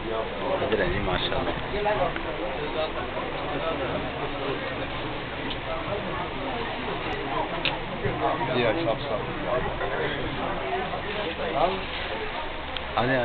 جی ماشاء اللہ. جی اچھا آنے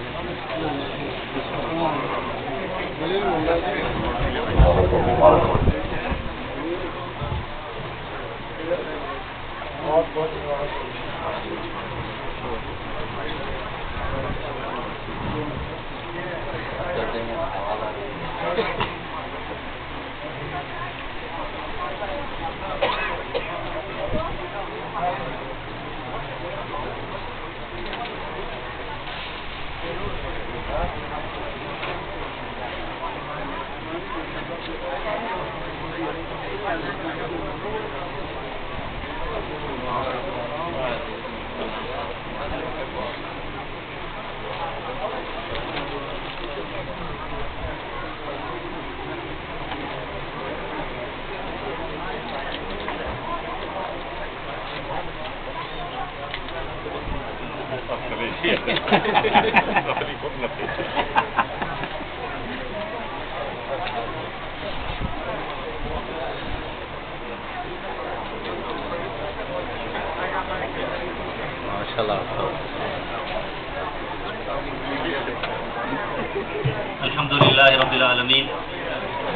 الحمد لله رب العالمين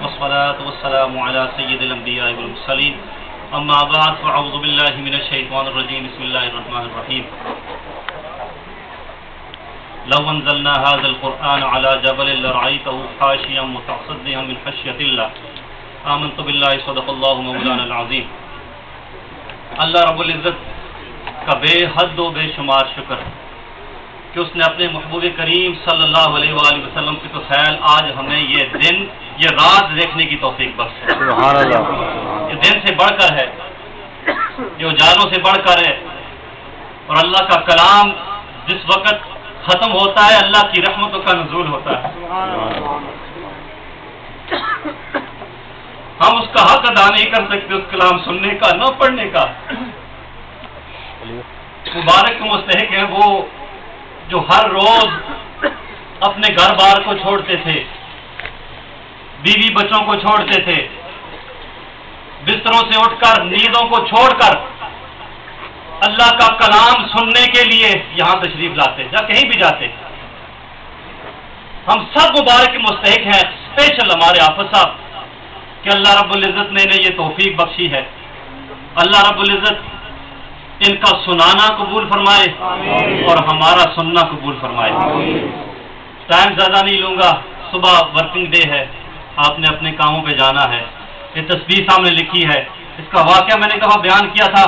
والصلاة والسلام على سيد الأنبياء والمرسلين أما بعد فأعوذ بالله من الشيطان الرجيم بسم الله الرحمن الرحيم لو أنزلنا هذا القرآن على جبل لرأيته خاشعا متصدعا من خشية الله آمنت بالله صدق الله مولانا العظيم. اللہ رب العزت کا بے حد و بے شمار شکر کہ اس نے اپنے محبوب کریم صلی اللہ علیہ وآلہ وسلم کی توفیل آج ہمیں یہ دن یہ رات دیکھنے کی توفیق بخش ہے. سبحان اللہ. یہ دن سے بڑھ کر ہے، یہ اجالوں سے بڑھ کر ہے، اور اللہ کا کلام جس وقت ختم ہوتا ہے اللہ کی رحمتوں کا نزول ہوتا ہے. ہم اس کا حق ادا نہیں کر سکتے اس کلام سننے کا نہ پڑھنے کا. مبارک کے مستحق ہیں وہ جو ہر روز اپنے گھر بار کو چھوڑتے تھے، بیوی بچوں کو چھوڑتے تھے، بستروں سے اٹھ کر نیندوں کو چھوڑ کر اللہ کا کلام سننے کے لیے یہاں تشریف لاتے یا کہیں بھی جاتے. ہم سب مبارک کے مستحق ہیں، اسپیشل ہمارے حافظ صاحب کہ اللہ رب العزت نے انہیں یہ توفیق بخشی ہے. اللہ رب العزت ان کا سنانا قبول فرمائے اور ہمارا سننا قبول فرمائے. ٹائم زیادہ نہیں لوں گا، صبح ورکنگ ڈے ہے، آپ نے اپنے کاموں پہ جانا ہے. یہ تصویر سامنے لکھی ہے، اس کا واقعہ میں نے کہا بیان کیا تھا،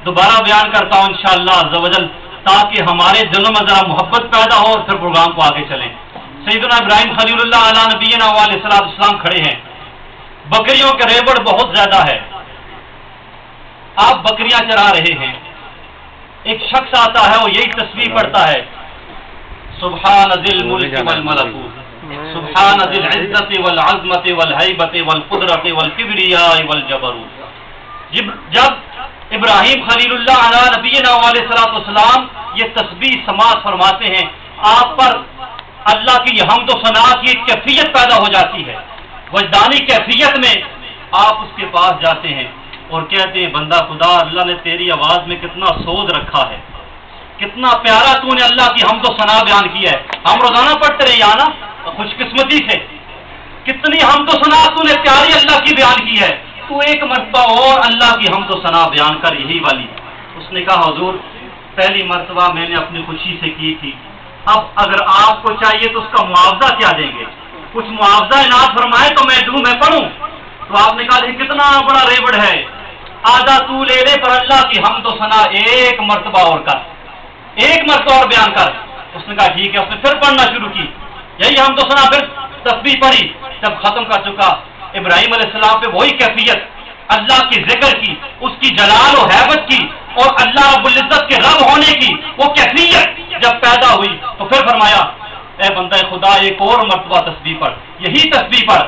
دوبارہ بیان کرتا ہوں انشاءاللہ عز و جل تاکہ ہمارے دلوں میں ذرا محبت پیدا ہو اور پھر پروگرام کو آگے چلیں. سیدنا ابراہیم خلیل اللہ علیہ نبینا علیہ السلام کھڑے ہیں. بکریوں کے ریوڑ بہت زیادہ ہے، آپ بکریاں چرا رہے ہیں. ایک شخص آتا ہے وہ یہی تصویر پڑھتا ہے، سبحان ذی الملک والملکوت سبحان ذی العزت والعظمت والہیبت والقدرت والکبریاء والجبروت. جب ابراہیم خلیل اللہ علیہ نبینا علیہ السلام یہ تسبیح سماعت فرماتے ہیں، آپ پر اللہ کی حمد و ثنا کی ایک کیفیت پیدا ہو جاتی ہے. وجدانی کیفیت میں آپ اس کے پاس جاتے ہیں اور کہتے ہیں بندہ خدا، اللہ نے تیری آواز میں کتنا سوز رکھا ہے، کتنا پیارا تو نے اللہ کی حمد و ثنا بیان کیا ہے. ہم روزانہ پڑھتے رہے یا نا، خوش قسمتی سے کتنی حمد و ثنا تو نے پیاری اللہ کی بیان کی ہے، تو ایک مرتبہ اور اللہ کی حمد و ثنا بیان کر یہی والی. اس نے کہا حضور پہلی مرتبہ میں نے اپنی خوشی سے کی تھی، اب اگر آپ کو چاہیے تو اس کا معاوضہ کیا دیں گے؟ کچھ معاوضہ عنایت فرمائے تو میں دوں، میں پڑھوں. تو آپ نے کہا کتنا بڑا ریوڑ ہے، آدھا تو لے لے پر اللہ کی حمد و ثنا ایک مرتبہ اور کر، ایک مرتبہ اور بیان کر. اس نے کہا ٹھیک ہے. اس نے پھر پڑھنا شروع کی، یہی حمد و ثنا، پھر تسبیح پڑھی. جب ختم کر چکا ابراہیم علیہ السلام پہ وہی کیفیت اللہ کی ذکر کی، اس کی جلال و حیبت کی اور اللہ رب العزت کے رب ہونے کی وہ کیفیت جب پیدا ہوئی تو پھر فرمایا اے بندہ خدا ایک اور مرتبہ تسبیح پڑھ، یہی تسبیح پڑھ.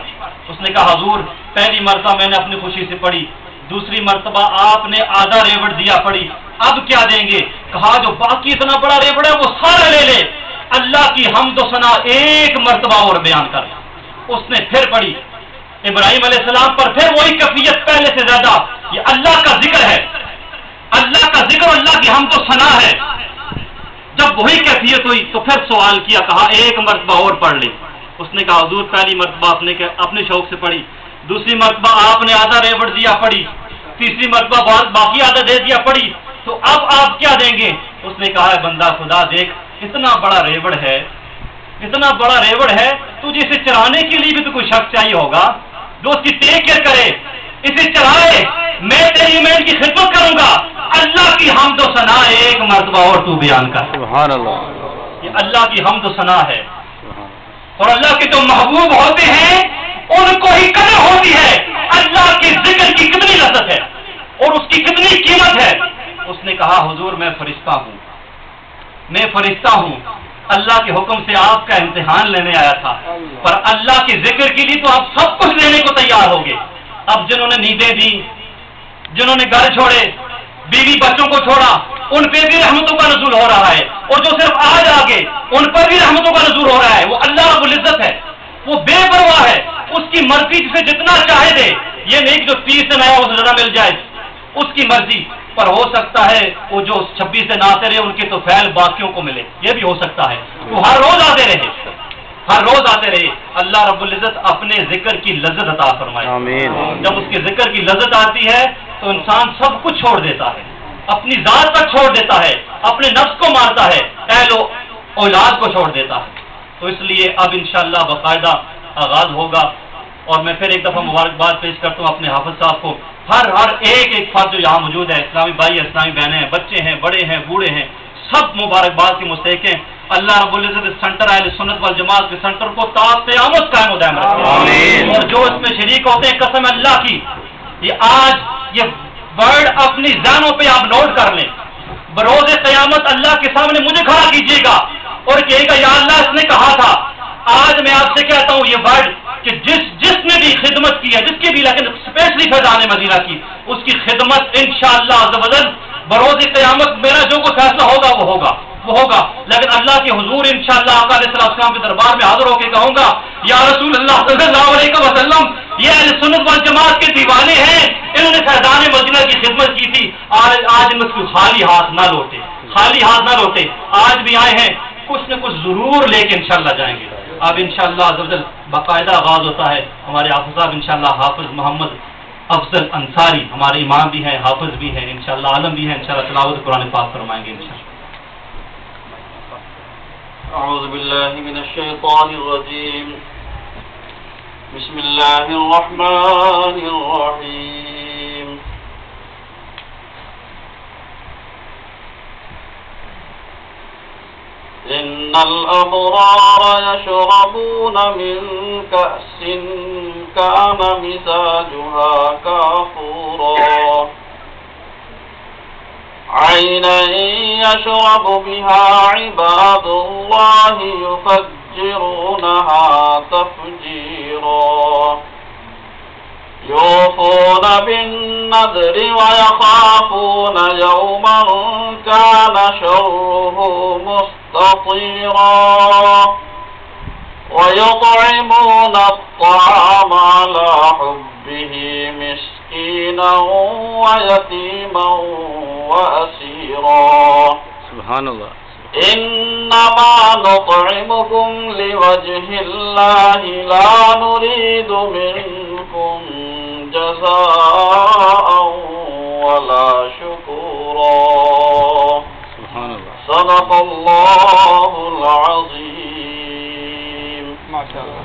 اس نے کہا حضور پہلی مرتبہ میں نے اپنی خوشی سے پڑھی، دوسری مرتبہ آپ نے آدھا ریوڑ دیا پڑھی، اب کیا دیں گے؟ کہا جو باقی اتنا بڑا ریوڑ ہے وہ سارا لے لے، اللہ کی حمد و ثنا ایک مرتبہ اور بیان کر. اس نے پھر پڑھی ابراہیم علیہ السلام پر پھر وہی کیفیت پہلے سے زیادہ. یہ اللہ کا ذکر ہے, اللہ کا ذکر, اللہ کی حمد و ثنا ہے. جب وہی کیفیت ہوئی تو پھر سوال کیا, کہا ایک مرتبہ اور پڑھ لیں. اس نے کہا حضور پہلی مرتبہ آپ نے اپنے شوق سے پڑھی, دوسری مرتبہ آپ نے آدھا ریوڑ دیا پڑھی, تیسری مرتبہ باقی آدھا دے دیا پڑھی, تو اب آپ کیا دیں گے؟ اس نے کہا ہے بندہ خدا دیکھ اتنا بڑا ریوڑ ہے, اتنا بڑا ریوڑ ہے, تجھے اسے چرانے کے لیے بھی تو کوئی شخص چاہیے ہوگا جو اس کی ٹیک کیئر کرے, اسے چرائے. میں تیری ایمان کی خدمت کروں گا. اللہ کی حمد و ثنا ایک مرتبہ اور تو بیان کر. سبحان اللہ. یہ اللہ کی حمد و ثنا ہے. اور اللہ کے جو محبوب ہوتے ہیں ان کو ہی قدر ہوتی ہے اللہ کے ذکر کی کتنی لذت ہے اور اس کی کتنی قیمت ہے. اس نے کہا حضور میں فرشتہ ہوں, میں فرشتہ ہوں, اللہ کے حکم سے آپ کا امتحان لینے آیا تھا, پر اللہ کے ذکر کے لیے تو آپ سب کچھ دینے کو تیار ہو گے. اب جنہوں نے نیندیں دی, جنہوں نے گھر چھوڑے, بیوی بچوں کو چھوڑا, ان پہ بھی رحمتوں کا نزول ہو رہا ہے, اور جو صرف آج آگے ان پر بھی رحمتوں کا نزول ہو رہا ہے. وہ اللہ رب العزت ہے, وہ بے پرواہ ہے, اس کی مرضی جسے جتنا چاہے دے. یہ نہیں کہ جو 30 سے نیا اسے زیادہ مل جائے, اس کی مرضی. پر ہو سکتا ہے وہ جو 26 سے نہ آتے رہے ان کے تو فعل باقیوں کو ملے, یہ بھی ہو سکتا ہے. تو ہر روز آتے رہے, ہر روز آتے رہے. اللہ رب العزت اپنے ذکر کی لذت عطا فرمائے. آمین. جب اس کے ذکر کی لذت آتی ہے تو انسان سب کچھ چھوڑ دیتا ہے, اپنی ذات پر چھوڑ دیتا ہے, اپنے نفس کو مارتا ہے, اہل و اولاد کو چھوڑ دیتا ہے. تو اس لیے اب انشاءاللہ باقاعدہ آغاز ہوگا. اور میں پھر ایک دفعہ مبارکباد پیش کرتا ہوں اپنے حافظ صاحب کو. ہر ایک فرد جو یہاں موجود ہے, اسلامی بھائی, اسلامی بہنیں ہیں, بچے ہیں, بڑے ہیں, بوڑھے ہیں, سب مبارکباد کے مستحق ہیں. اللہ رب العزت سینٹر اہل سنت والجماعت کے سینٹر کو تا قیامت قائم و دائم رکھے. اور جو اس میں شریک ہوتے ہیں قسم اللہ کی, یہ آج یہ ورڈ اپنی ذہنوں پہ آپ نوٹ کر لیں. بروز قیامت اللہ کے سامنے مجھے کھڑا کیجیے گا اور کہے گا یا اللہ اس نے کہا تھا. آج میں آپ سے کہتا ہوں یہ ورڈ کہ جس نے بھی خدمت کی ہے, جس کی بھی, لیکن اسپیشلی فیضان مدینہ کی, اس کی خدمت انشاءاللہ عز و جل بروز قیامت میرا جو کوئی فیصلہ ہوگا وہ ہوگا, وہ ہوگا. لیکن اللہ کے حضور انشاءاللہ آقا علیہ السلام کے دربار میں حاضر ہو کے کہوں گا یا رسول اللہ صلی اللہ علیہ وسلم یہ اہل سنت والجماعت کے دیوانے ہیں, انہوں نے فیضان مدینہ کی خدمت کی تھی. آج ان کو خالی ہاتھ نہ لوٹے, خالی ہاتھ نہ لوٹے. آج بھی آئے ہیں, کچھ نہ کچھ ضرور لے کے انشاءاللہ جائیں گے. اب انشاءاللہ عز و جل باقاعدہ آغاز ہوتا ہے. ہمارے حافظ صاحب انشاءاللہ حافظ محمد افضل انصاری ہمارے امام بھی ہیں, حافظ بھی ہیں, انشاءاللہ عالم بھی ہیں, انشاءاللہ تلاوت قرآن پاک فرمائیں گے انشاءاللہ. اعوذ باللہ من الشیطان الرجیم. بسم اللہ الرحمن الرحیم. إن الأبرار يشربون من كأس كان مزاجها كافورا عينا يشرب بها عباد الله يفجرونها تفجيرا يوفون بالنذر ويخافون يوما كان شره مستطيرا ويطعمون الطعام على حبه مسكينا ويتيما وأسيرا. سبحان الله. إنما نطعمكم لوجه الله لا نريد منكم جزاء ولا شكورا. سبحان الله. صدق الله العظيم. ما شاء الله.